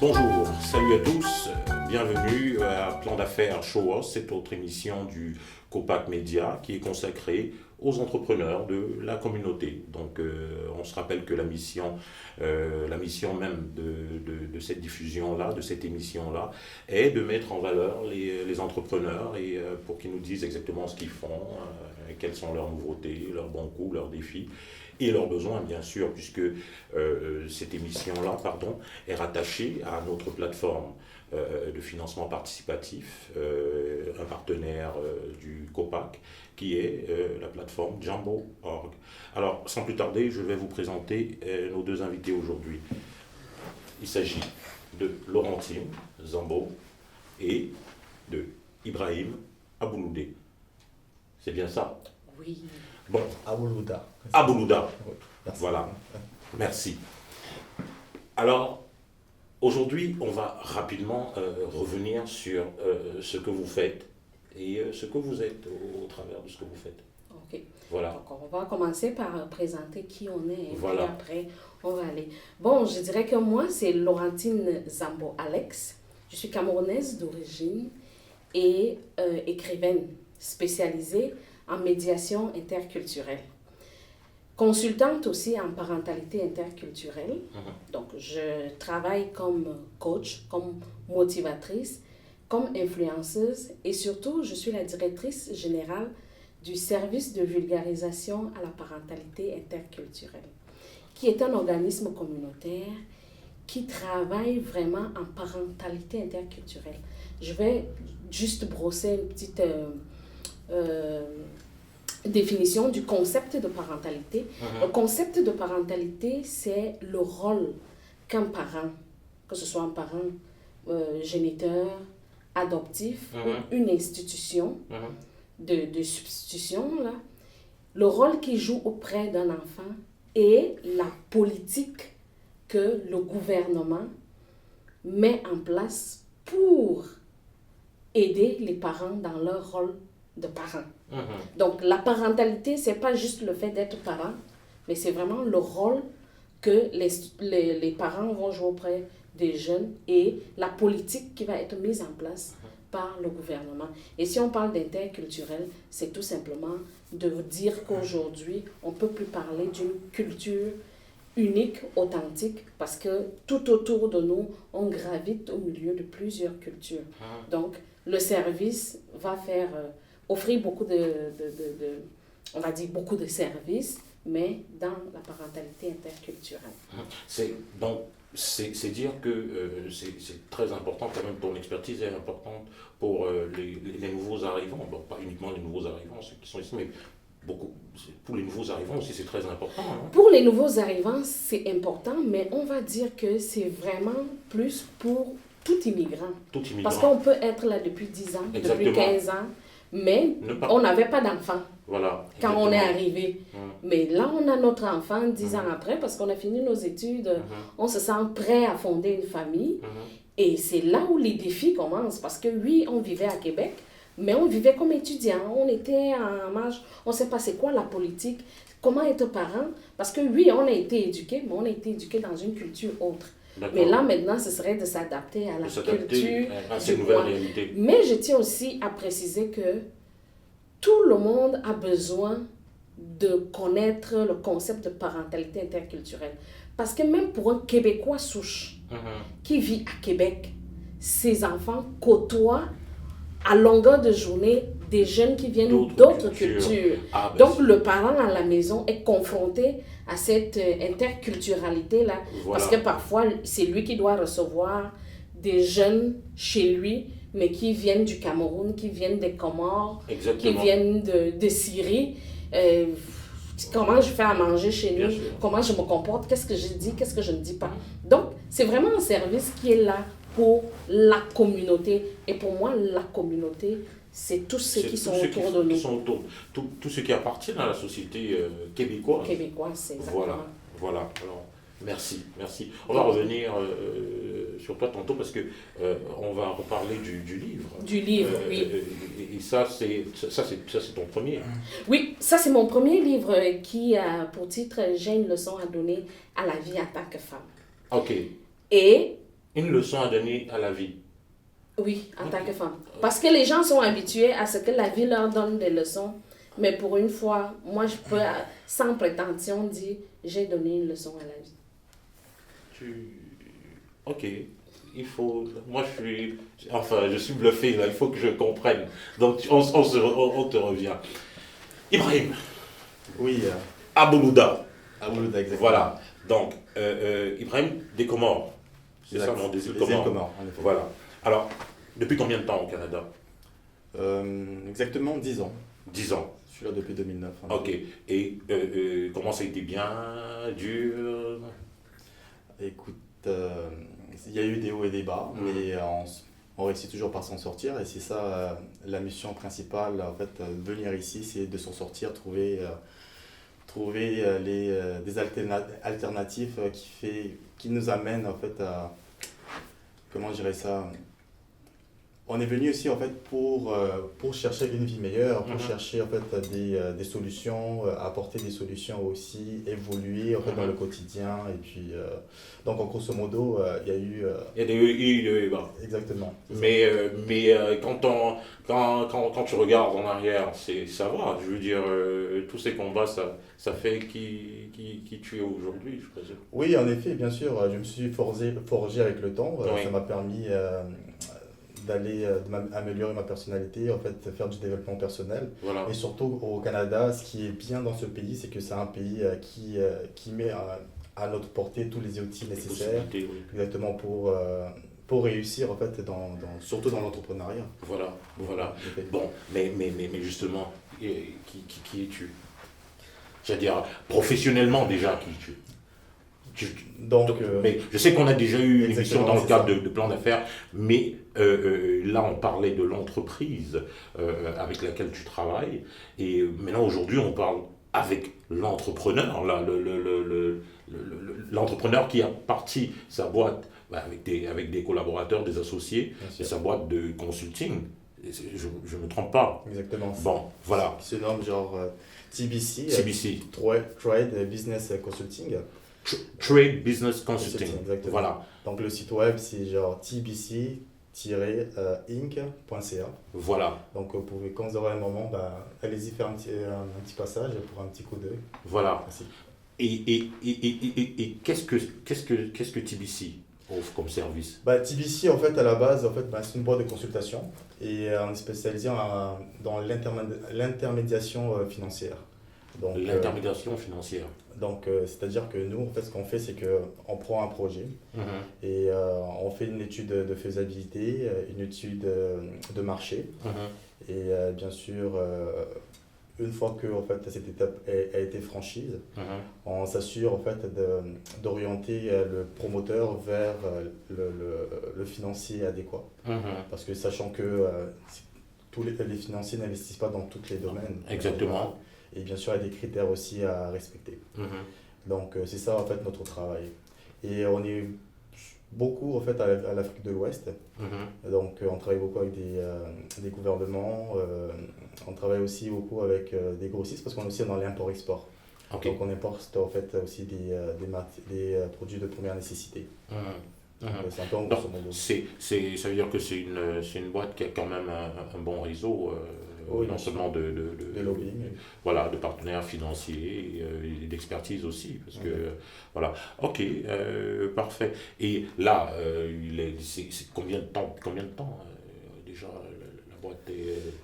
Bonjour, salut à tous, bienvenue à Plan d'affaires Show Us, cette autre émission du Copac Média qui est consacrée aux entrepreneurs de la communauté. Donc on se rappelle que la mission même de cette diffusion-là, de cette émission-là, est de mettre en valeur les entrepreneurs et pour qu'ils nous disent exactement ce qu'ils font, quelles sont leurs nouveautés, leurs bons coups, leurs défis et leurs besoins, bien sûr, puisque cette émission-là, est rattachée à notre plateforme de financement participatif, un partenaire du COPAC, qui est la plateforme Jambo.org. Alors, sans plus tarder, je vais vous présenter nos deux invités aujourd'hui. Il s'agit de Laurentine Zambo et de Ibrahim Abouloudé. C'est bien ça? Oui. Bon. Aboulouda. Aboulouda. Oui, merci. Voilà. Merci. Alors, aujourd'hui, on va rapidement revenir sur ce que vous faites et ce que vous êtes au travers de ce que vous faites. OK. Voilà. Donc, on va commencer par présenter qui on est et Voilà. puis après, on va aller. Bon, je dirais que moi, c'est Laurentine Zambo Alex. Je suis camerounaise d'origine et écrivaine spécialisée en médiation interculturelle. Consultante aussi en parentalité interculturelle. Donc, je travaille comme coach, comme motivatrice, comme influenceuse et surtout, je suis la directrice générale du service de vulgarisation à la parentalité interculturelle, qui est un organisme communautaire qui travaille vraiment en parentalité interculturelle. Je vais juste brosser une petite définition du concept de parentalité. Le concept de parentalité, c'est le rôle qu'un parent, que ce soit un parent géniteur, adoptif, ou une institution de substitution, là, le rôle qu'il joue auprès d'un enfant et la politique que le gouvernement met en place pour aider les parents dans leur rôle de parents. Donc, la parentalité, c'est pas juste le fait d'être parent, mais c'est vraiment le rôle que les parents vont jouer auprès des jeunes et la politique qui va être mise en place par le gouvernement. Et si on parle d'interculturel, c'est tout simplement de vous dire qu'aujourd'hui, on ne peut plus parler d'une culture unique, authentique, parce que tout autour de nous, on gravite au milieu de plusieurs cultures. Donc, le service va offrir beaucoup on va dire beaucoup de services, mais dans la parentalité interculturelle. C'est dire que c'est très important, quand même, ton expertise est importante pour les nouveaux arrivants. Bon, pas uniquement les nouveaux arrivants, ceux qui sont ici, mais pour les nouveaux arrivants aussi, c'est très important. Pour les nouveaux arrivants, c'est important, mais on va dire que c'est vraiment plus pour tout immigrant. Tout immigrant. Parce qu'on peut être là depuis 10 ans, Exactement. depuis 15 ans, mais on n'avait pas d'enfant voilà, quand on est arrivé. Mais là, on a notre enfant 10 ans après, parce qu'on a fini nos études, on se sent prêt à fonder une famille. Et c'est là où les défis commencent, parce que oui, on vivait à Québec, mais on vivait comme étudiant, on était en marge, on ne sait pas c'est quoi la politique, comment être parent, parce que oui, on a été éduqués, mais on a été éduqués dans une culture autre. Mais là, maintenant, ce serait de s'adapter à la culture à ces nouvelles réalités. Mais je tiens aussi à préciser que tout le monde a besoin de connaître le concept de parentalité interculturelle. Parce que même pour un Québécois souche qui vit à Québec, ses enfants côtoient à longueur de journée des jeunes qui viennent d'autres cultures. Donc, le parent à la maison est confronté à cette interculturalité-là. Voilà. Parce que parfois, c'est lui qui doit recevoir des jeunes chez lui, mais qui viennent du Cameroun, qui viennent des Comores, qui viennent de Syrie. Comment je fais à manger chez lui, comment je me comporte, qu'est-ce que je dis, qu'est-ce que je ne dis pas. Donc, c'est vraiment un service qui est là pour la communauté. Et pour moi, la communauté, c'est tous ceux qui sont autour de nous. Tous ceux qui appartiennent à la société québécoise. Québécoise, c'est exactement. Voilà. Alors, merci. On va revenir sur toi tantôt parce que on va reparler du livre. Du livre, oui. Et ça, c'est ton premier. Oui, ça, c'est mon premier livre qui a pour titre « J'ai une leçon à donner à la vie en tant que femme ». OK. Et Une leçon à donner à la vie. Oui, en tant que femme. Parce que les gens sont habitués à ce que la vie leur donne des leçons. Mais pour une fois, moi, je peux, sans prétention, dire j'ai donné une leçon à la vie. Ok, il faut... Moi, je suis bluffé, là, il faut que je comprenne. Donc, on te revient. Ibrahim. Oui, Aboulouda. Aboulouda, exactement. Voilà. Donc, Ibrahim des Comores. C'est ça, non, des îles Comores. En effet. Voilà. Alors, depuis combien de temps au Canada? Exactement 10 ans. 10 ans. Je suis là depuis 2009. Ok. Et comment ça a été bien, dur? Écoute, il y a eu des hauts et des bas, mais on réussit toujours par s'en sortir. Et c'est ça, la mission principale, en fait, venir ici, c'est de s'en sortir, trouver des alternatives qui nous amènent, en fait, à... Comment je dirais ça? On est venu ici en fait pour chercher une vie meilleure, pour chercher en fait des solutions, apporter des solutions aussi, évoluer en fait dans le quotidien. Et puis, donc en grosso modo, il y a eu... Il y a des hauts et des bas. Exactement. Mais quand tu regardes en arrière, ça va. Je veux dire, tous ces combats, ça fait qui tu es aujourd'hui, je présume. Oui, en effet, bien sûr. Je me suis forgé avec le temps. Oui. Ça m'a permis d'améliorer ma personnalité, en fait, faire du développement personnel. Voilà. Et surtout au Canada, ce qui est bien dans ce pays, c'est que c'est un pays qui met à notre portée tous les outils nécessaires, oui. Exactement pour réussir, en fait, surtout dans l'entrepreneuriat. Voilà. Bon, mais justement, qui es-tu? C'est-à-dire, professionnellement déjà, qui es-tu? Mais je sais qu'on a déjà eu une émission dans le cadre de plan d'affaires, mais là on parlait de l'entreprise avec laquelle tu travailles, et maintenant aujourd'hui on parle avec l'entrepreneur, là, l'entrepreneur qui a parti sa boîte avec des collaborateurs, des associés, et sa boîte de consulting. Je ne me trompe pas. Exactement. Bon, voilà. Qui se nomme genre TBC. Trade Business Consulting. Trade Business Consulting. Exactement. Voilà. Donc le site web c'est genre tbc-inc.ca. Voilà. Donc vous pouvez, quand vous aurez un moment, allez-y faire un petit passage pour un petit coup d'œil. Voilà. Merci. Et qu'est-ce que TBC offre comme service? TBC en fait à la base c'est une boîte de consultation et on est spécialisé dans l'intermédiation financière. Donc, l'intermédiation financière. Donc, c'est-à-dire que nous, en fait, ce qu'on fait, c'est qu'on prend un projet et on fait une étude de faisabilité, une étude de marché. Et bien sûr, une fois que en fait, cette étape a été franchie, on s'assure en fait, d'orienter le promoteur vers le financier adéquat. Parce que sachant que tous les financiers n'investissent pas dans tous les domaines. Exactement. Et bien sûr, il y a des critères aussi à respecter. Donc, c'est ça, en fait, notre travail. Et on est beaucoup, en fait, à l'Afrique de l'Ouest. Donc, on travaille beaucoup avec des gouvernements. On travaille aussi beaucoup avec des grossistes parce qu'on est aussi dans l'import-export. Okay. Donc, on importe, en fait, aussi des produits de première nécessité. C'est un peu en grosso modo. Ça veut dire que c'est une boîte qui a quand même un bon réseau. Oui, non seulement de lobbying. Voilà, de partenaires financiers et d'expertise aussi. Parce que, voilà. Ok, parfait. Et là, c'est combien de temps déjà la boîte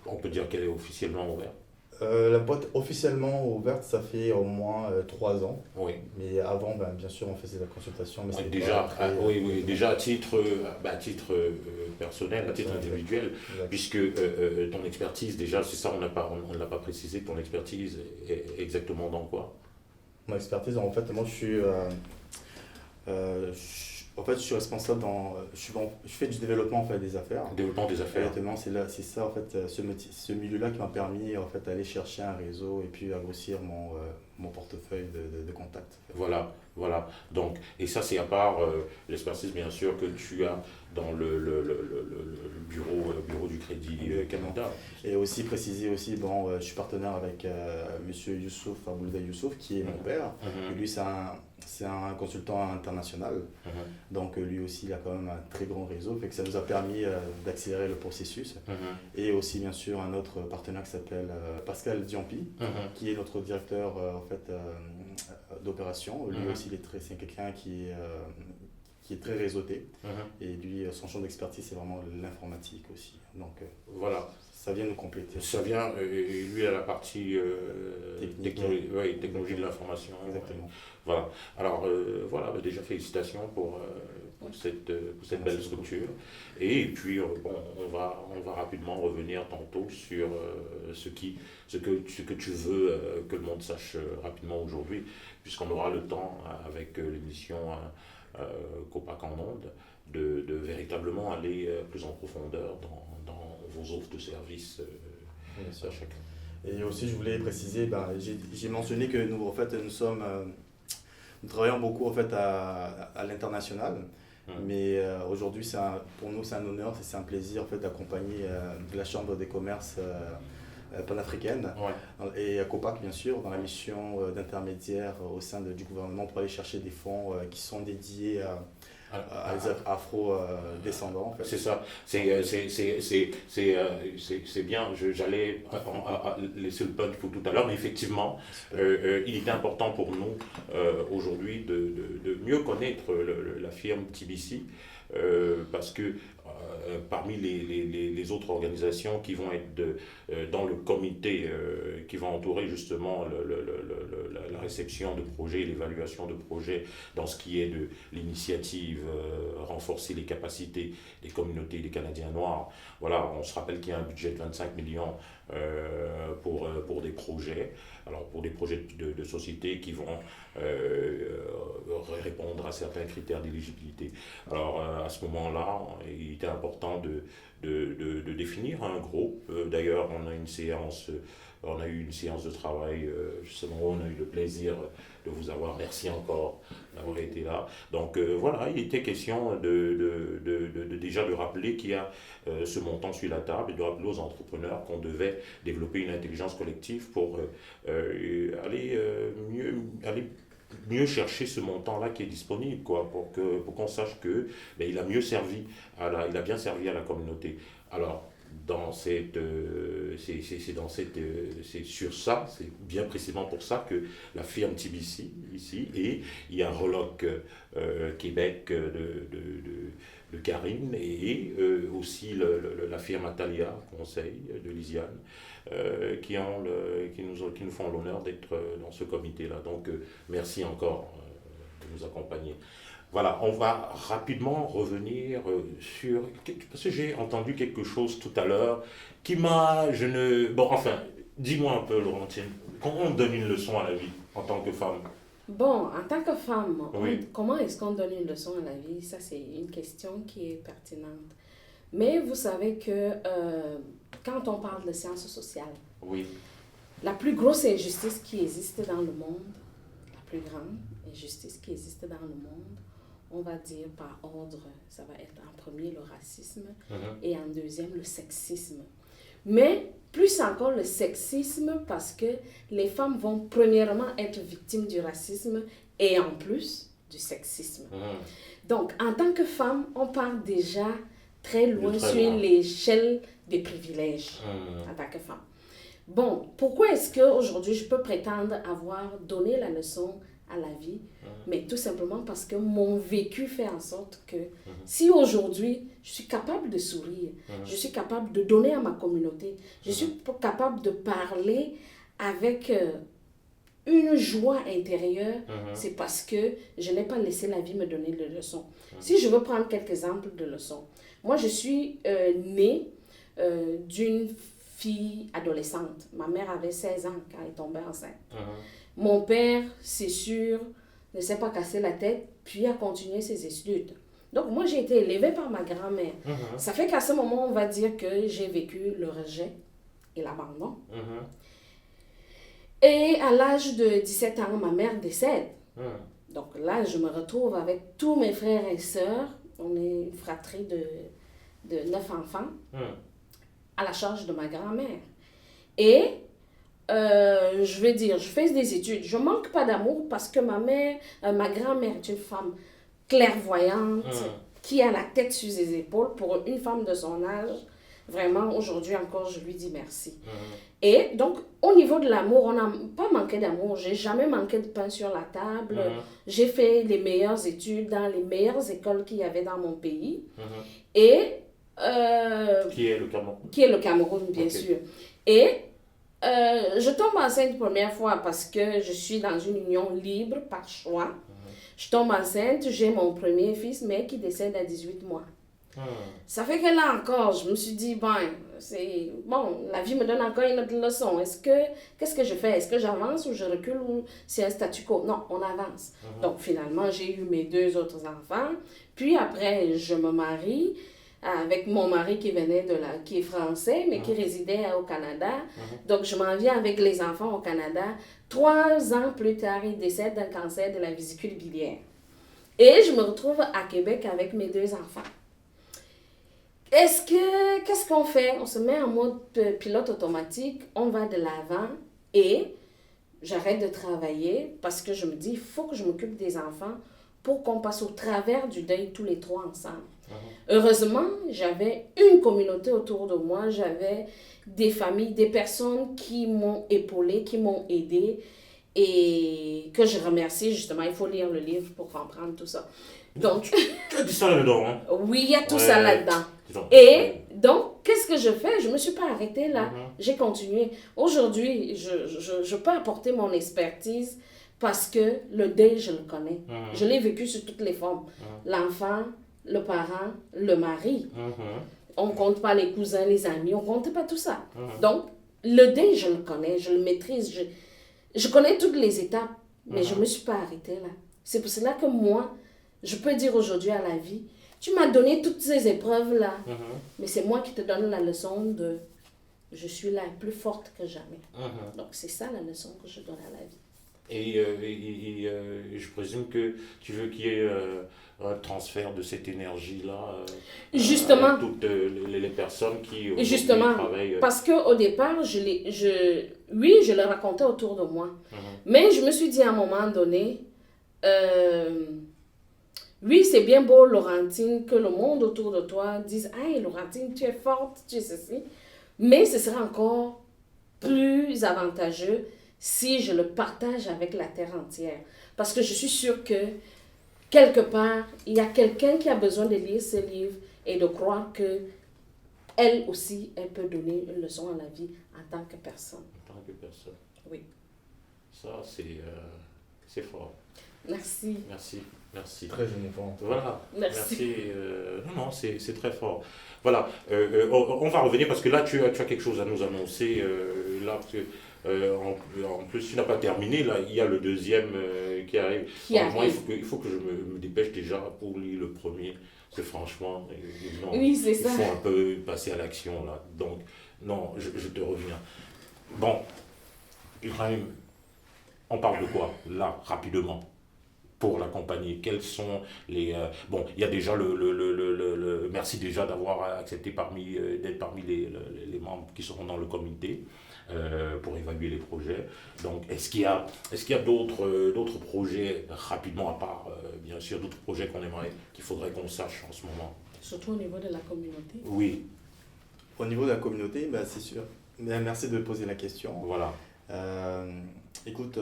on peut dire qu'elle est officiellement ouverte? La boîte officiellement ouverte, ça fait au moins 3 ans. Oui. Mais avant, bien sûr, on faisait la consultation. Mais déjà, déjà à titre personnel, à titre individuel, puisque ton expertise, déjà, c'est ça, on ne l'a pas précisé, ton expertise est exactement dans quoi? Mon expertise, en fait, moi, je suis responsable je fais du développement en fait, des affaires. Développement des affaires. Exactement, c'est ça en fait, ce milieu-là qui m'a permis en fait d'aller chercher un réseau et puis à grossir mon portefeuille de contacts. Voilà. Donc, et ça, c'est à part l'expertise, bien sûr, que tu as dans le bureau du Crédit Canada. Et aussi préciser aussi, bon, je suis partenaire avec Monsieur Youssouf Aboulda Youssouf, qui est mon père. Et lui, c'est un consultant international. Donc lui aussi, il a quand même un très grand réseau. Fait que ça nous a permis d'accélérer le processus. Et aussi, bien sûr, un autre partenaire qui s'appelle Pascal Diampi, qui est notre directeur d'opération. Lui aussi, c'est quelqu'un qui est très réseauté. Et lui, son champ d'expertise, c'est vraiment l'informatique aussi. Donc voilà. Ça vient nous compléter. Ça vient, et lui à la partie technologie de l'information. Exactement. Voilà. Alors voilà, déjà félicitations pour cette belle structure. Et puis on va rapidement revenir tantôt sur ce que tu veux que le monde sache rapidement aujourd'hui, puisqu'on aura le temps avec l'émission Copac en Ondes de véritablement aller plus en profondeur dans vos offres de services à chacun. Et aussi, je voulais préciser, j'ai mentionné que nous, en fait, nous travaillons beaucoup en fait, à l'international. Mais aujourd'hui, pour nous, c'est un honneur, c'est un plaisir en fait, d'accompagner la Chambre des commerces panafricaine et Copac, bien sûr, dans la mission d'intermédiaire au sein du gouvernement pour aller chercher des fonds qui sont dédiés à les afro-descendants. En fait. C'est ça, c'est bien, j'allais laisser le punch pour tout à l'heure, mais effectivement, il était important pour nous aujourd'hui de mieux connaître la firme TBC, parce que parmi les autres organisations qui vont être dans le comité qui va entourer justement la réception de projets, l'évaluation de projets dans ce qui est de l'initiative renforcer les capacités des communautés des Canadiens noirs. Voilà, on se rappelle qu'il y a un budget de 25 millions pour des projets. Alors pour des projets de société qui vont répondre à certains critères d'éligibilité. Alors à ce moment-là, il était important de définir un groupe. D'ailleurs, on a eu une séance de travail, justement, on a eu le plaisir de vous avoir. Merci encore d'avoir été là. Donc voilà, il était question déjà de rappeler qu'il y a ce montant sur la table et de rappeler aux entrepreneurs qu'on devait développer une intelligence collective pour aller mieux chercher ce montant-là qui est disponible, quoi, pour qu'on sache que il a bien servi à la communauté. Alors, c'est sur ça, c'est bien précisément pour ça que la firme TBC ici, et il y a Reloc Québec de Karine et aussi la firme Atalia Conseil de Lisiane qui nous font l'honneur d'être dans ce comité-là. Donc merci encore de nous accompagner. Voilà, on va rapidement revenir sur... Parce que j'ai entendu quelque chose tout à l'heure qui m'a... Bon, enfin, dis-moi un peu, Laurentine, comment on donne une leçon à la vie en tant que femme? Bon, en tant que femme, oui. Comment est-ce qu'on donne une leçon à la vie? Ça, c'est une question qui est pertinente. Mais vous savez que quand on parle de sciences sociales, oui. La plus grosse injustice qui existe dans le monde, la plus grande injustice qui existe dans le monde, on va dire par ordre, ça va être en premier le racisme et en deuxième le sexisme. Mais plus encore le sexisme parce que les femmes vont premièrement être victimes du racisme et en plus du sexisme. Donc en tant que femme, on part déjà très loin sur l'échelle des privilèges en tant que femme. Bon, pourquoi est-ce qu'aujourd'hui je peux prétendre avoir donné la leçon à la vie? Mais tout simplement parce que mon vécu fait en sorte que si aujourd'hui je suis capable de sourire, je suis capable de donner à ma communauté, je suis capable de parler avec une joie intérieure, c'est parce que je n'ai pas laissé la vie me donner des leçons. Si je veux prendre quelques exemples de leçons, moi je suis née d'une fille adolescente. Ma mère avait 16 ans quand elle est tombée enceinte. Mon père, c'est sûr, ne s'est pas cassé la tête, puis a continué ses études. Donc, moi, j'ai été élevée par ma grand-mère. Ça fait qu'à ce moment, on va dire que j'ai vécu le rejet et l'abandon. Et à l'âge de 17 ans, ma mère décède. Mhm. Donc là, je me retrouve avec tous mes frères et sœurs. On est une fratrie de 9 enfants Mhm. à la charge de ma grand-mère. Et je vais dire, je fais des études. Je manque pas d'amour parce que ma grand-mère est une femme clairvoyante, qui a la tête sur ses épaules. Pour une femme de son âge, vraiment, aujourd'hui encore, je lui dis merci. Et donc, au niveau de l'amour, on n'a pas manqué d'amour. J'ai jamais manqué de pain sur la table. J'ai fait les meilleures études dans les meilleures écoles qu'il y avait dans mon pays. Et... Qui est le Cameroun? Qui est le Cameroun, bien sûr. Et je tombe enceinte première fois parce que je suis dans une union libre, par choix. Je tombe enceinte, j'ai mon premier fils, mais qui décède à 18 mois. Ça fait que là encore, je me suis dit, c'est bon, la vie me donne encore une autre leçon. Qu'est-ce que je fais? Est-ce que j'avance ou je recule ou c'est un statu quo? Non, on avance. Donc finalement, j'ai eu mes 2 autres enfants. Puis après, je me marie avec mon mari qui est français, mais qui résidait au Canada. Donc je m'en viens avec les enfants au Canada. 3 ans plus tard, il décède d'un cancer de la vésicule biliaire. Et je me retrouve à Québec avec mes 2 enfants. Qu'est-ce qu'on fait? On se met en mode pilote automatique, on va de l'avant et j'arrête de travailler parce que je me dis, il faut que je m'occupe des enfants pour qu'on passe au travers du deuil tous les 3 ensemble. Heureusement, j'avais une communauté autour de moi, j'avais des familles, des personnes qui m'ont épaulée, qui m'ont aidée et que je remercie justement. Il faut lire le livre pour comprendre tout ça. Donc, tu as dit ça là-dedans, hein? Oui, il y a tout ça là-dedans. Disons. Et donc, qu'est-ce que je fais? Je ne me suis pas arrêtée là. J'ai continué. Aujourd'hui, je peux apporter mon expertise parce que le deuil, je le connais. Je l'ai vécu sous toutes les formes. L'enfant, le parent, le mari. On ne compte pas les cousins, les amis, on ne compte pas tout ça. Donc, le deuil, je le connais, je le maîtrise. Je connais toutes les étapes, mais je ne me suis pas arrêtée là. C'est pour cela que moi, je peux dire aujourd'hui à la vie, tu m'as donné toutes ces épreuves-là, mais c'est moi qui te donne la leçon de je suis là plus forte que jamais. Donc, c'est ça la leçon que je donne à la vie. Et je présume que tu veux qu'il y ait un transfert de cette énergie-là justement, avec toutes les personnes qui justement, travaillent. Parce qu'au départ, oui, je le racontais autour de moi. Mais je me suis dit à un moment donné, oui, c'est bien beau, Laurentine, que le monde autour de toi dise « Hey, Laurentine, tu es forte, tu es ceci. » Mais ce serait encore plus avantageux si je le partage avec la terre entière. Parce que je suis sûre que, quelque part, il y a quelqu'un qui a besoin de lire ce livre et de croire que elle aussi, elle peut donner une leçon à la vie en tant que personne. En tant que personne. Oui. Ça, c'est fort. Merci. Merci. Très émouvant. Voilà. Merci. Non, c'est très fort. Voilà. On va revenir parce que là, tu as quelque chose à nous annoncer. Là, parce que, en plus, tu n'as pas terminé. Là, il y a le deuxième qui arrive. Moi, il faut que je me dépêche déjà pour lire le premier. Parce que franchement, oui, c'est ça. Il faut un peu passer à l'action là. Donc, non, je te reviens. Bon, Ibrahim, on parle de quoi là, rapidement, pour l'accompagner? Quels sont les... bon, il y a déjà merci déjà d'avoir accepté d'être parmi les membres qui seront dans le comité pour évaluer les projets. Donc, est-ce qu'il y a d'autres projets, rapidement, à part, bien sûr, d'autres projets qu'il faudrait qu'on sache en ce moment? Surtout au niveau de la communauté. Oui. Au niveau de la communauté, c'est sûr. Merci de poser la question. Voilà. Écoute,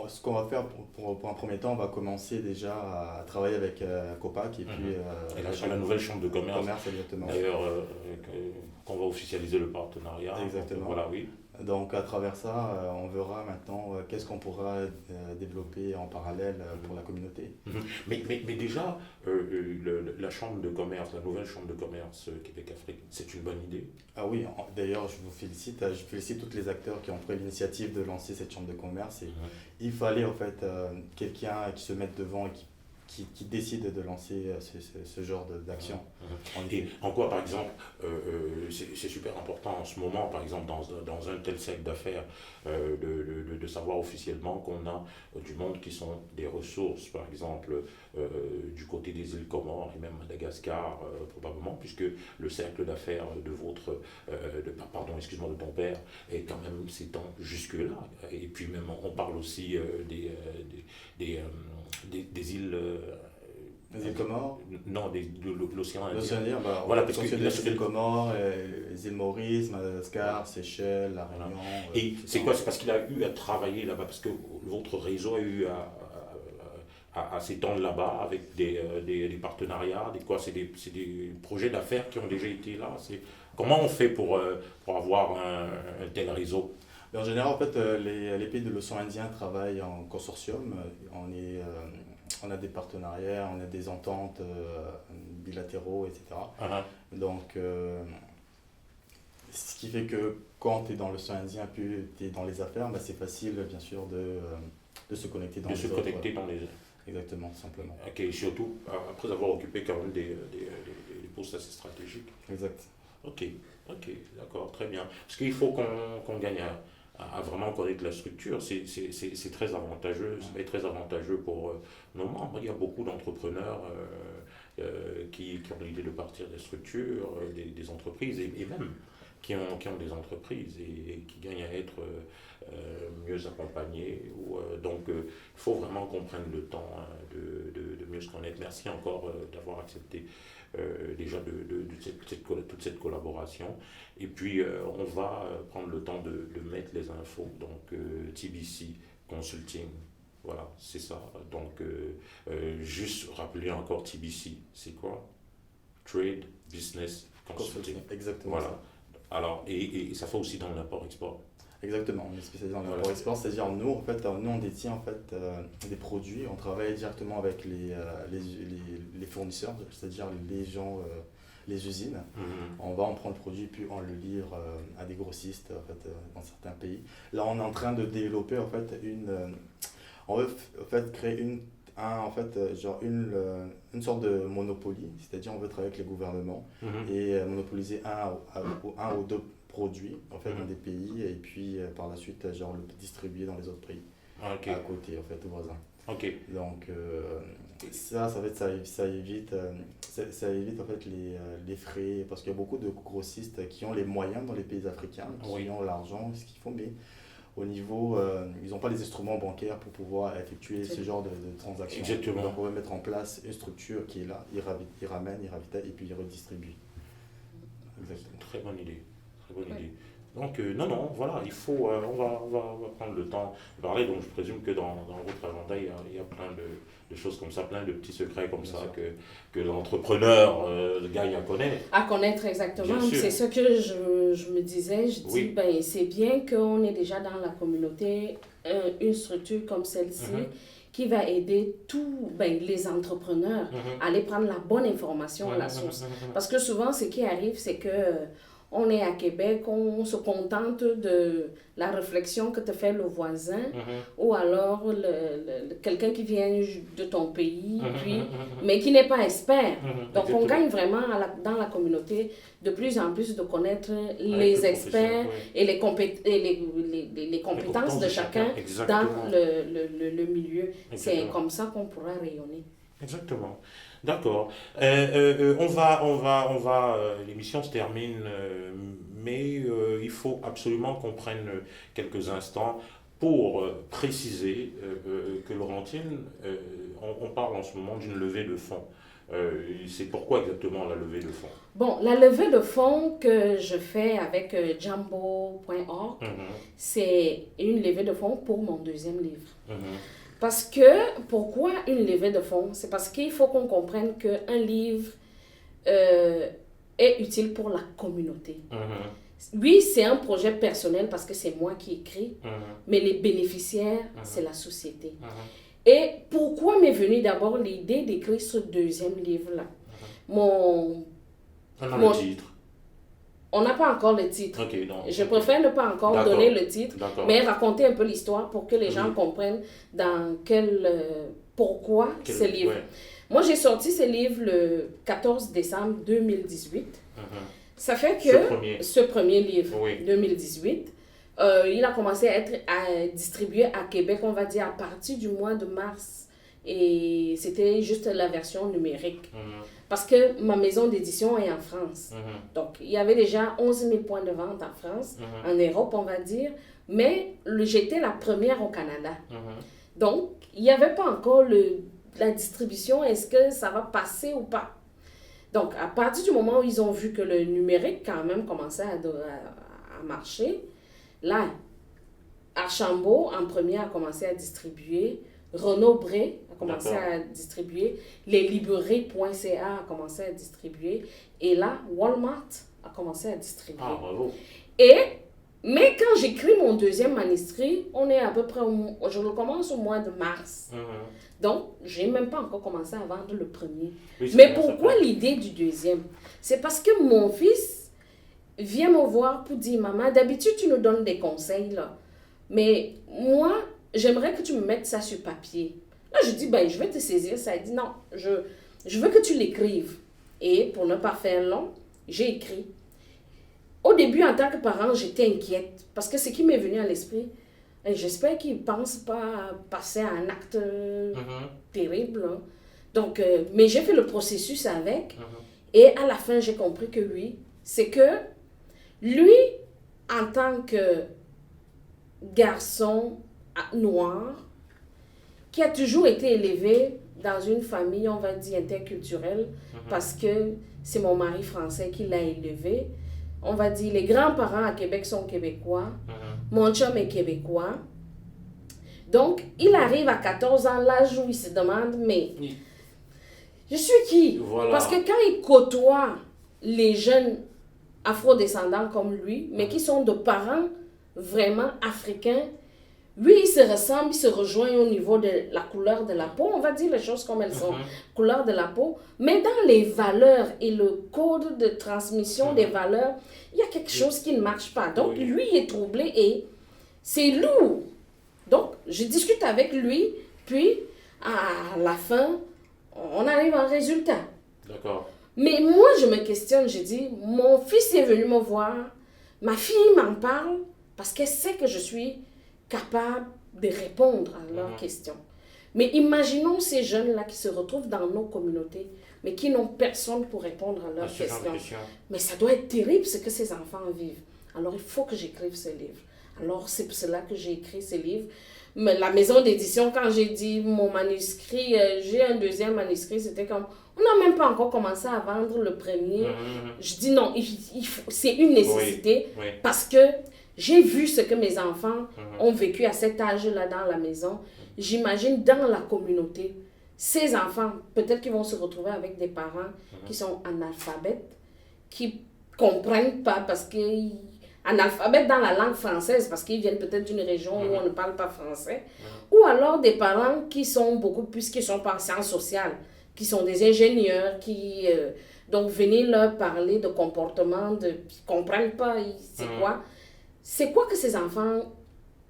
ce qu'on va faire pour un premier temps, on va commencer déjà à travailler avec COPAC et puis... et là, sur la nouvelle chambre de commerce. Exactement. D'ailleurs, qu'on va officialiser le partenariat. Exactement. Donc, voilà, oui. Donc à travers ça, on verra maintenant qu'est-ce qu'on pourra développer en parallèle pour la communauté. Mais déjà, la chambre de commerce, la nouvelle chambre de commerce Québec-Afrique, c'est une bonne idée? Ah oui, d'ailleurs je vous félicite, je félicite tous les acteurs qui ont pris l'initiative de lancer cette chambre de commerce. Et il fallait en fait quelqu'un qui se mette devant et qui qui décident de lancer ce genre d'action. Et en quoi, par exemple, c'est super important en ce moment, par exemple, dans un tel secteur d'affaires, de savoir officiellement qu'on a du monde qui sont des ressources, par exemple, du côté des îles Comores et même Madagascar, probablement, puisque le cercle d'affaires de ton père est quand même s'étend jusque-là. Et puis même, on parle aussi des îles... les îles Comores? Non, de l'océan Indien. L'océan Indien, Voilà, parce que les îles Comores, les îles Maurice, Madagascar, Seychelles, La Réunion. Et c'est quoi? C'est parce qu'il a eu à travailler là-bas, parce que votre réseau a eu à s'étendre là-bas avec des partenariats, c'est des projets d'affaires qui ont déjà été là. Comment on fait pour avoir un tel réseau? En général, en fait, les pays de l'océan Indien travaillent en consortium. On a des partenariats, on a des ententes bilatéraux, etc. Donc, ce qui fait que quand tu es dans l'océan Indien, puis tu es dans les affaires, c'est facile, bien sûr, de se connecter dans les autres. Exactement, simplement. Ok, surtout après avoir occupé quand même des postes assez stratégiques. Exact. Ok, d'accord, très bien. Parce qu'il faut qu'on gagne à vraiment connaître la structure, c'est très avantageux, ça va être très avantageux pour nos membres. Il y a beaucoup d'entrepreneurs qui ont l'idée de partir des structures, des entreprises, et même qui ont des entreprises et qui gagnent à être mieux accompagnés. Donc il faut vraiment qu'on prenne le temps de mieux se connaître. Merci encore d'avoir accepté déjà toute cette collaboration. Et puis on va prendre le temps de mettre les infos. Donc TBC Consulting, voilà, c'est ça. Donc juste rappeler encore TBC, c'est quoi? Trade Business Consulting. Exactement. Voilà. Alors, et ça fait aussi dans l'import-export. Exactement, on est spécialisé dans l'import-export, c'est-à-dire nous on détient des produits, on travaille directement avec les fournisseurs, c'est-à-dire les gens, les usines. On va en prendre le produit puis on le livre à des grossistes dans certains pays. Là on est en train de développer on veut créer une sorte de monopoly, c'est-à-dire on veut travailler avec les gouvernements et monopoliser un ou deux produits dans des pays et puis par la suite le distribuer dans les autres pays à côté aux voisins. Donc ça évite les frais parce qu'il y a beaucoup de grossistes qui ont les moyens dans les pays africains, qui ont l'argent, ce qu'ils font, mais au niveau, ils n'ont pas les instruments bancaires pour pouvoir effectuer ce genre de transactions. Exactement. Donc on va mettre en place une structure qui est là, ils ramènent, ils ravitaillent et puis ils redistribuent. Exactement. Très bonne idée. Donc non, voilà, il faut, on va prendre le temps de parler. Donc je présume que dans votre agenda, il y a plein de choses comme ça, plein de petits secrets comme ça que l'entrepreneur, le gars, il connaît. À connaître exactement, c'est ce que je me disais, c'est bien qu'on ait déjà dans la communauté une structure comme celle-ci qui va aider tous les entrepreneurs à aller prendre la bonne information à la source. Parce que souvent, ce qui arrive, c'est que on est à Québec, on se contente de la réflexion que te fait le voisin ou alors quelqu'un qui vient de ton pays, mais qui n'est pas expert. Donc on gagne vraiment dans la communauté de plus en plus de connaître les experts et les compétences de chacun dans le milieu. C'est comme ça qu'on pourra rayonner. Exactement. D'accord. L'émission se termine, mais il faut absolument qu'on prenne quelques instants pour préciser que Laurentine, on parle en ce moment d'une levée de fonds. C'est pourquoi exactement la levée de fonds? Bon, la levée de fonds que je fais avec Jambo.org, c'est une levée de fonds pour mon deuxième livre. Parce que, pourquoi une levée de fonds? C'est parce qu'il faut qu'on comprenne qu'un livre est utile pour la communauté. Oui, c'est un projet personnel parce que c'est moi qui écris, mais les bénéficiaires, c'est la société. Et pourquoi m'est venue d'abord l'idée d'écrire ce deuxième livre-là? Le titre. On n'a pas encore le titre. Je préfère ne pas encore donner le titre, mais raconter un peu l'histoire pour que les gens comprennent dans quel pourquoi ce livre. Ouais. Moi, j'ai sorti ce livre le 14 décembre 2018. Ça fait que ce premier livre, 2018, il a commencé à être distribué à Québec, on va dire, à partir du mois de mars. Et c'était juste la version numérique. Parce que ma maison d'édition est en France. Donc, il y avait déjà 11 000 points de vente en France, en Europe, on va dire. Mais j'étais la première au Canada. Donc, il n'y avait pas encore la distribution. Est-ce que ça va passer ou pas? Donc, à partir du moment où ils ont vu que le numérique, quand même, commençait à marcher, là, Archambault, en premier, a commencé à distribuer. Renaud Bré a commencé à distribuer. Leslibrairies.ca a commencé à distribuer. Et là, Walmart a commencé à distribuer. Ah, bravo. Mais quand j'écris mon deuxième manuscrit, on est à peu près, je le commence au mois de mars. Donc, je n'ai même pas encore commencé à vendre le premier. Oui, mais pourquoi l'idée du deuxième? C'est parce que mon fils vient me voir pour dire, maman, d'habitude tu nous donnes des conseils, là. Mais moi, j'aimerais que tu me mettes ça sur papier. Là, je dis, je vais te saisir ça. Il dit, non, je veux que tu l'écrives. Et pour ne pas faire long, j'ai écrit. Au début, en tant que parent, j'étais inquiète. Parce que ce qui m'est venu à l'esprit, j'espère qu'il ne pense pas passer à un acte terrible. Hein. Donc, mais j'ai fait le processus avec. Et à la fin, j'ai compris que oui. C'est que lui, en tant que garçon noir, qui a toujours été élevé dans une famille, on va dire, interculturelle, parce que c'est mon mari français qui l'a élevé. On va dire, les grands-parents à Québec sont québécois. Mon chum est québécois. Donc, il arrive à 14 ans, l'âge où il se demande, mais je suis qui? Voilà. Parce que quand il côtoie les jeunes afro-descendants comme lui, mais qui sont de parents vraiment africains, lui, il se ressemble, il se rejoint au niveau de la couleur de la peau. On va dire les choses comme elles sont, couleur de la peau. Mais dans les valeurs et le code de transmission des valeurs, il y a quelque chose qui ne marche pas. Donc, lui, il est troublé et c'est lourd. Donc, je discute avec lui, puis à la fin, on arrive à un résultat. D'accord. Mais moi, je me questionne, je dis, mon fils est venu me voir, ma fille m'en parle parce qu'elle sait que je suis capable de répondre à leurs questions. Mais imaginons ces jeunes-là qui se retrouvent dans nos communautés, mais qui n'ont personne pour répondre à leurs questions. Mais ça doit être terrible ce que ces enfants vivent. Alors, il faut que j'écrive ce livre. Alors, c'est pour cela que j'ai écrit ce livre. Mais la maison d'édition, quand j'ai dit mon manuscrit, j'ai un deuxième manuscrit, c'était comme, on n'a même pas encore commencé à vendre le premier. Je dis non, c'est une nécessité parce que j'ai vu ce que mes enfants ont vécu à cet âge-là dans la maison. J'imagine dans la communauté, ces enfants, peut-être qu'ils vont se retrouver avec des parents qui sont analphabètes, qui ne comprennent pas parce qu'ils... Analphabètes dans la langue française parce qu'ils viennent peut-être d'une région où on ne parle pas français. Ou alors des parents qui sont beaucoup plus, qui sont par sciences sociales, qui sont des ingénieurs, qui... donc venez leur parler de comportement, qui ne comprennent pas c'est quoi que ces enfants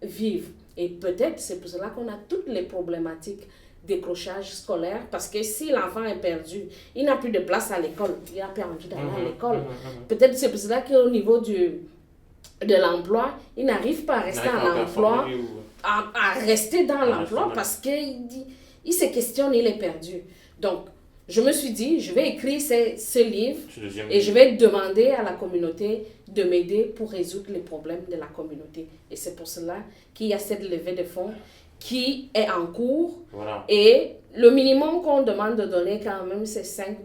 vivent. Et peut-être c'est pour cela qu'on a toutes les problématiques décrochage scolaire, parce que si l'enfant est perdu, il n'a plus de place à l'école, il n'a plus envie d'aller à l'école. Peut-être c'est pour cela qu'au niveau de l'emploi, il n'arrive pas à rester en emploi, à rester dans l'emploi parce qu'il se questionne, il est perdu. Donc, je me suis dit, je vais écrire ce livre et je vais demander à la communauté de m'aider pour résoudre les problèmes de la communauté. Et c'est pour cela qu'il y a cette levée de fonds qui est en cours. Voilà. Et le minimum qu'on demande de donner quand même, c'est 5$.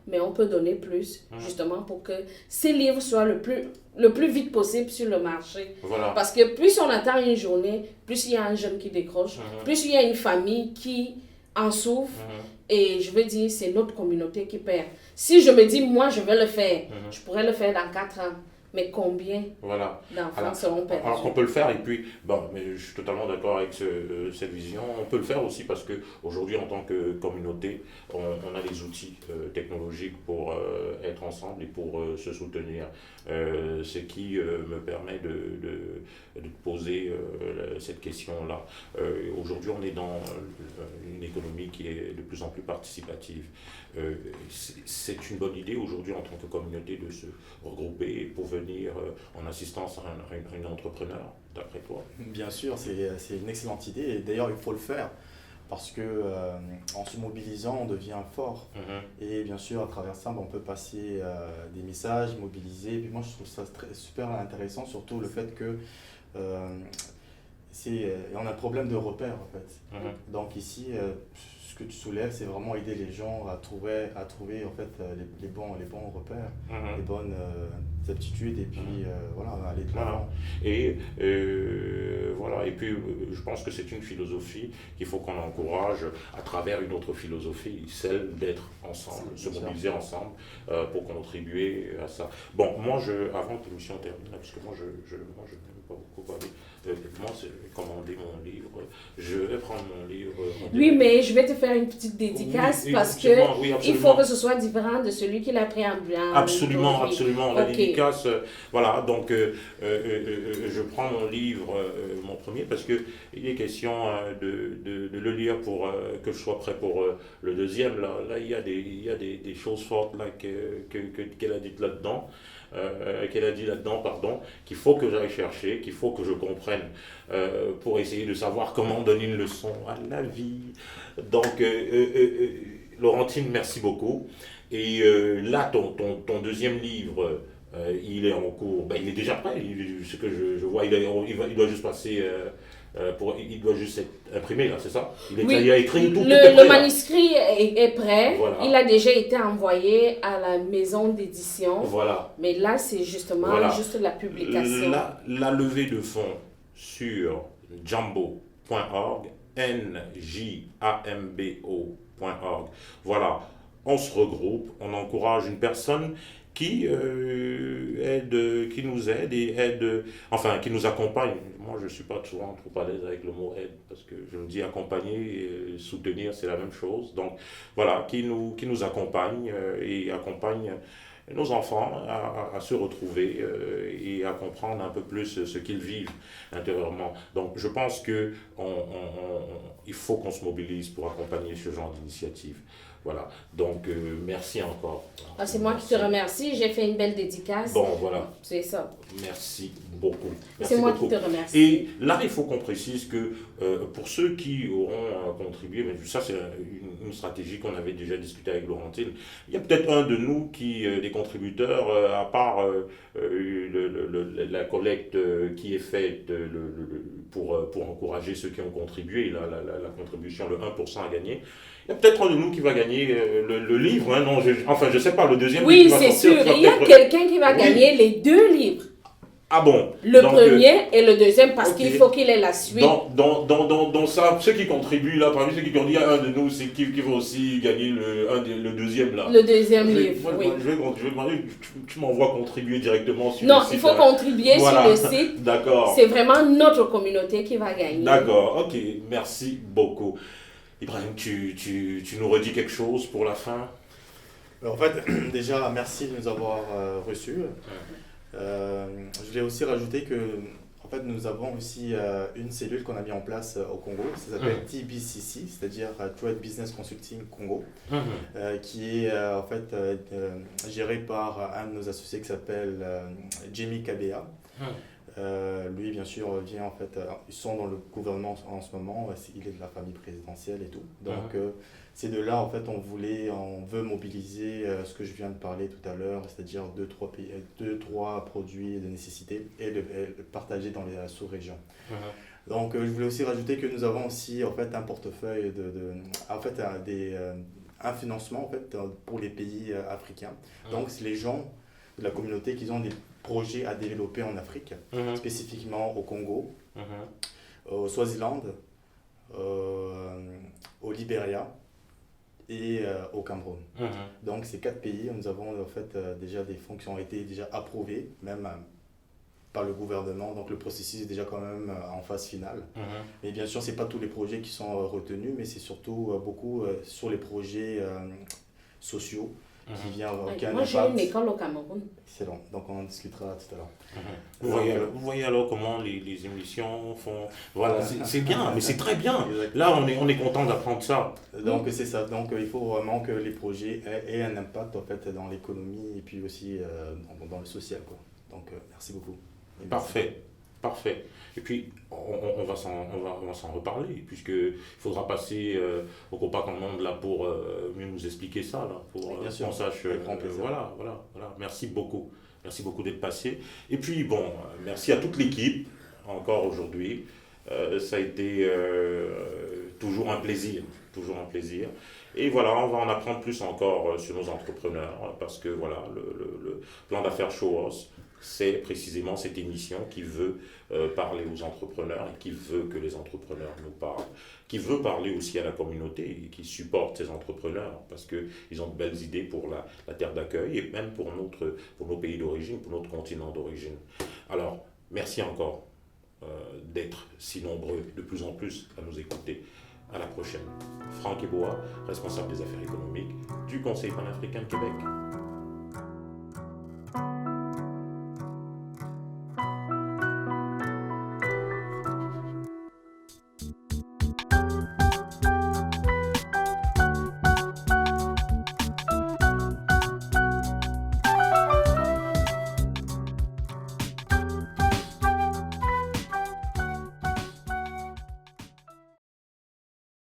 Mais on peut donner plus, justement, pour que ces livres soient le plus vite possible sur le marché. Voilà. Parce que plus on attend une journée, plus il y a un jeune qui décroche, plus il y a une famille qui en souffre. Et je veux dire, c'est notre communauté qui perd. Si je me dis, moi, je vais le faire, je pourrais le faire dans 4 ans. Mais combien d'enfants seront perdus? Alors qu'on peut le faire, et puis, mais je suis totalement d'accord avec cette vision. On peut le faire aussi parce qu'aujourd'hui, en tant que communauté, on a les outils technologiques pour être ensemble et pour se soutenir. Ce qui me permet de poser cette question-là. Aujourd'hui, on est dans une économie qui est de plus en plus participative. C'est une bonne idée aujourd'hui en tant que communauté de se regrouper pour venir en assistance à un entrepreneur, d'après toi? Bien sûr, c'est une excellente idée et d'ailleurs il faut le faire parce que en se mobilisant on devient fort et bien sûr à travers ça on peut passer des messages, mobiliser. Et puis moi je trouve ça super intéressant, surtout le fait que on a un problème de repère en fait. Donc ici, ce que tu soulèves, c'est vraiment aider les gens à trouver en fait les bons repères, les bonnes aptitudes et puis voilà, aller de l'avant. Et voilà, et puis je pense que c'est une philosophie qu'il faut qu'on encourage à travers une autre philosophie, celle d'être ensemble, se mobiliser ensemble pour contribuer à ça. Bon, moi, avant que l'émission termine, parce que moi, je n'aime pas beaucoup parler. Moi, c'est commander mon livre. Je vais prendre mon livre. Oui, mais je vais te faire une petite dédicace parce que il faut que ce soit différent de celui qui l'a pris en blanc. Absolument. La dédicace. Voilà, donc je prends mon livre, mon premier, parce qu'il est question de le lire pour que je sois prêt pour le deuxième. Là, il y a des choses fortes là, qu'elle a dites là-dedans. Qu'il faut que j'aille chercher, qu'il faut que je comprenne pour essayer de savoir comment donner une leçon à la vie. Donc, Laurentine, merci beaucoup. Et là, ton deuxième livre, il est en cours, il est déjà prêt, ce que je vois, il doit juste passer... il doit juste être imprimé, là, c'est ça? Il a écrit tout. Le manuscrit est prêt. Voilà. Il a déjà été envoyé à la maison d'édition. Voilà. Mais là, c'est justement juste la publication. La levée de fonds sur jambo.org, njambo.org. Voilà. On se regroupe, on encourage une personne qui nous aide et qui nous accompagne. Moi, je ne suis pas souvent trop à l'aise avec le mot aide, parce que je me dis accompagner et soutenir, c'est la même chose. Donc, voilà, qui nous accompagne et accompagne nos enfants à se retrouver et à comprendre un peu plus ce qu'ils vivent intérieurement. Donc, je pense qu'il faut qu'on se mobilise pour accompagner ce genre d'initiative. Voilà, donc merci encore. C'est moi qui te remercie, j'ai fait une belle dédicace. Bon, voilà. C'est ça. Merci beaucoup. C'est moi qui te remercie. Et là, il faut qu'on précise que pour ceux qui auront contribué, mais ça c'est une stratégie qu'on avait déjà discutée avec Laurentine, il y a peut-être un de nous des contributeurs, à part la collecte qui est faite pour encourager ceux qui ont contribué, la contribution, le 1% à gagner. Il y a peut-être un de nous qui va gagner le livre. Hein, non, je ne sais pas, le deuxième livre. Oui, c'est sûr. Il y a quelqu'un qui va gagner les deux livres. Ah bon? Le premier et le deuxième, parce qu'il faut qu'il ait la suite. Dans ça, ceux qui contribuent, là, parmi ceux qui ont dit, il y a un de nous qui va aussi gagner le deuxième, là. Le deuxième livre, oui. Je vais demander, tu m'envoies contribuer directement sur le site. Non, il faut contribuer sur le site. D'accord. C'est vraiment notre communauté qui va gagner. D'accord, ok. Merci beaucoup. Ibrahim, tu nous redis quelque chose pour la fin? En fait, déjà, merci de nous avoir reçus. Je voulais aussi rajouter que en fait, nous avons aussi une cellule qu'on a mis en place au Congo. Ça s'appelle TBCC, c'est-à-dire Trade Business Consulting Congo, qui est en fait gérée par un de nos associés qui s'appelle Jamie Kabea. Lui, bien sûr, vient en fait, ils sont dans le gouvernement en ce moment, il est de la famille présidentielle et tout. Donc, c'est de là, en fait, on veut mobiliser ce que je viens de parler tout à l'heure, c'est-à-dire 2-3 produits de nécessité et le partager dans les sous-régions. Donc, je voulais aussi rajouter que nous avons aussi, en fait, un portefeuille un financement, en fait, pour les pays africains. Donc, c'est les gens de la communauté qui ont des projets à développer en Afrique, spécifiquement au Congo, au Swaziland, au Libéria et au Cameroun. Donc ces 4 pays, nous avons en fait déjà des fonds qui ont été déjà approuvés, même par le gouvernement, donc le processus est déjà quand même en phase finale. Mais bien sûr, ce n'est pas tous les projets qui sont retenus, mais c'est surtout beaucoup sur les projets sociaux, qui vient Ouais, qui a un moi, j'ai une impact. école au Cameroun. Excellent, donc on en discutera tout à l'heure. Vous voyez alors comment les émissions font. Voilà, c'est bien, mais c'est très bien. Exact. Là, on est content d'apprendre ça. Donc c'est ça, donc il faut vraiment que les projets aient un impact en fait dans l'économie et puis aussi dans le social, quoi. Donc merci beaucoup. Et merci. Parfait, parfait. Et puis, on va s'en reparler, puisqu'il faudra passer au Copac en Monde là pour mieux nous expliquer ça, là, pour Bien sûr, qu'on sache. avec grand plaisir. Voilà. Merci beaucoup. Merci beaucoup d'être passé. Et puis, bon, merci à toute l'équipe, encore aujourd'hui. Ça a été toujours un plaisir, toujours un plaisir. Et voilà, on va en apprendre plus encore sur nos entrepreneurs, parce que voilà, le plan d'affaires Show Us, c'est précisément cette émission qui veut parler aux entrepreneurs et qui veut que les entrepreneurs nous parlent, qui veut parler aussi à la communauté et qui supporte ces entrepreneurs parce qu'ils ont de belles idées pour la terre d'accueil et même pour nos pays d'origine, pour notre continent d'origine. Alors, merci encore d'être si nombreux de plus en plus à nous écouter. À la prochaine. Franck Eboa, responsable des affaires économiques du Conseil panafricain de Québec.